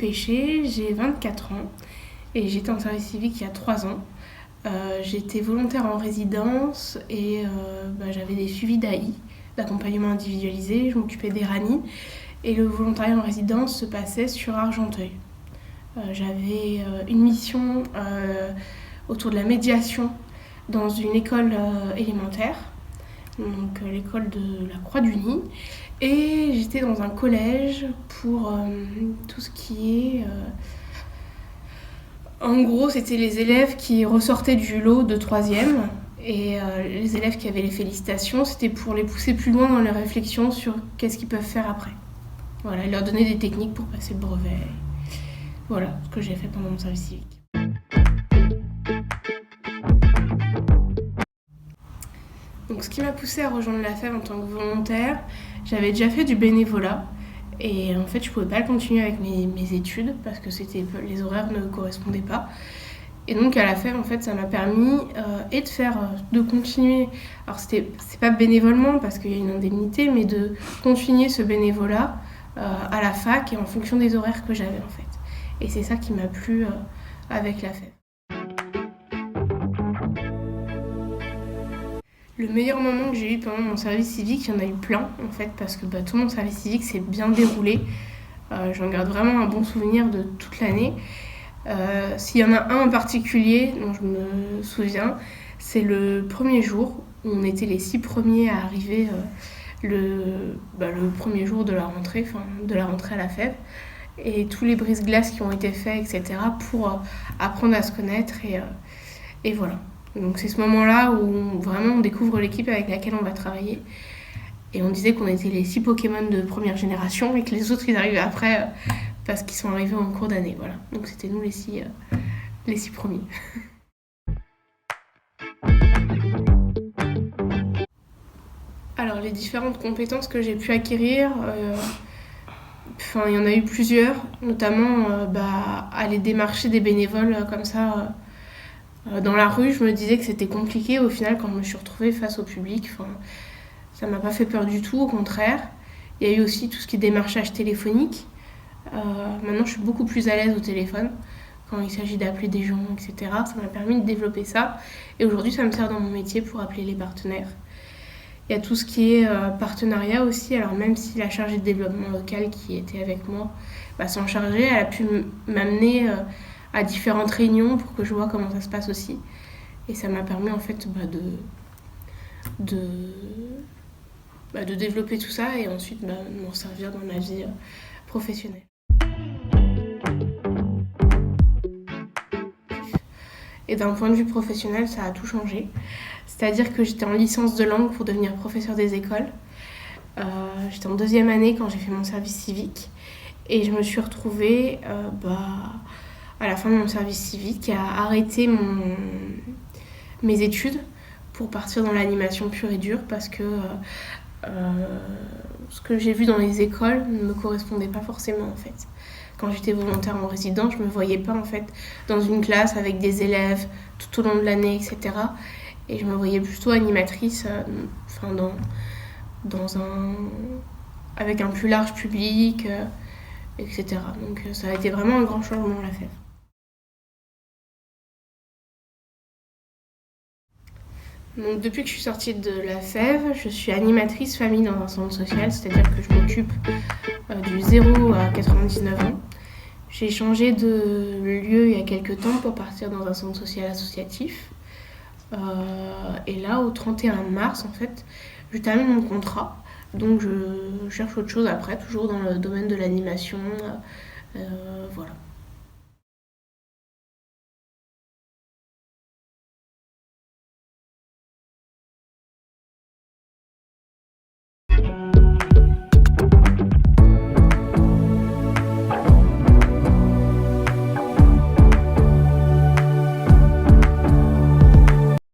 Péché, j'ai 24 ans et j'étais en service civique il y a 3 ans. J'étais volontaire en résidence et j'avais des suivis d'AI, d'accompagnement individualisé, je m'occupais des RANI et le volontariat en résidence se passait sur Argenteuil. J'avais une mission autour de la médiation dans une école élémentaire, donc l'école de la Croix-du-Nid, et j'étais dans un collège pour tout ce qui est... En gros, c'était les élèves qui ressortaient du lot de 3e et les élèves qui avaient les félicitations, c'était pour les pousser plus loin dans leur réflexion sur qu'est-ce qu'ils peuvent faire après. Voilà, et leur donner des techniques pour passer le brevet. Voilà ce que j'ai fait pendant mon service civique. Donc ce qui m'a poussée à rejoindre la FEV en tant que volontaire, j'avais déjà fait du bénévolat. Et en fait, je pouvais pas continuer avec mes études parce que les horaires ne correspondaient pas. Et donc à la FEV, en fait, ça m'a permis de continuer. Alors c'est pas bénévolement parce qu'il y a une indemnité, mais de continuer ce bénévolat à la fac et en fonction des horaires que j'avais en fait. Et c'est ça qui m'a plu avec la FEV. Le meilleur moment que j'ai eu pendant mon service civique, il y en a eu plein en fait, parce que tout mon service civique s'est bien déroulé. J'en garde vraiment un bon souvenir de toute l'année. S'il y en a un en particulier dont je me souviens, c'est le premier jour où on était les 6 premiers à arriver le premier jour de la rentrée à la FEV. Et tous les brise-glaces qui ont été faits, etc. pour apprendre à se connaître et voilà. Donc c'est ce moment-là où vraiment on découvre l'équipe avec laquelle on va travailler. Et on disait qu'on était les 6 Pokémon de première génération et que les autres ils arrivaient après parce qu'ils sont arrivés en cours d'année. Voilà. Donc c'était nous les 6 premiers. Alors les différentes compétences que j'ai pu acquérir, il y en a eu plusieurs, notamment aller démarcher des bénévoles comme ça. Dans la rue, je me disais que c'était compliqué. Au final, quand je me suis retrouvée face au public, ça m'a pas fait peur du tout, au contraire. Il y a eu aussi tout ce qui est démarchage téléphonique. Maintenant, je suis beaucoup plus à l'aise au téléphone quand il s'agit d'appeler des gens, etc. Ça m'a permis de développer ça. Et aujourd'hui, ça me sert dans mon métier pour appeler les partenaires. Il y a tout ce qui est partenariat aussi. Alors même si la chargée de développement local qui était avec moi s'en chargeait, elle a pu m'amener... à différentes réunions pour que je vois comment ça se passe aussi. Et ça m'a permis en fait de développer tout ça et ensuite de m'en servir dans ma vie professionnelle. Et d'un point de vue professionnel, ça a tout changé. C'est-à-dire que j'étais en licence de langue pour devenir professeur des écoles. J'étais en 2e année quand j'ai fait mon service civique. Et je me suis retrouvée à la fin de mon service civique à arrêter mes études pour partir dans l'animation pure et dure parce que ce que j'ai vu dans les écoles ne me correspondait pas forcément en fait. Quand j'étais volontaire en résidence, je me voyais pas en fait dans une classe avec des élèves tout au long de l'année, etc. Et je me voyais plutôt animatrice avec un plus large public, etc. Donc ça a été vraiment un grand changement la FEV. Donc, depuis que je suis sortie de la FEV, je suis animatrice famille dans un centre social, c'est-à-dire que je m'occupe du 0 à 99 ans. J'ai changé de lieu il y a quelques temps pour partir dans un centre social associatif. Et là, au 31 mars, en fait, je termine mon contrat. Donc je cherche autre chose après, toujours dans le domaine de l'animation. Voilà.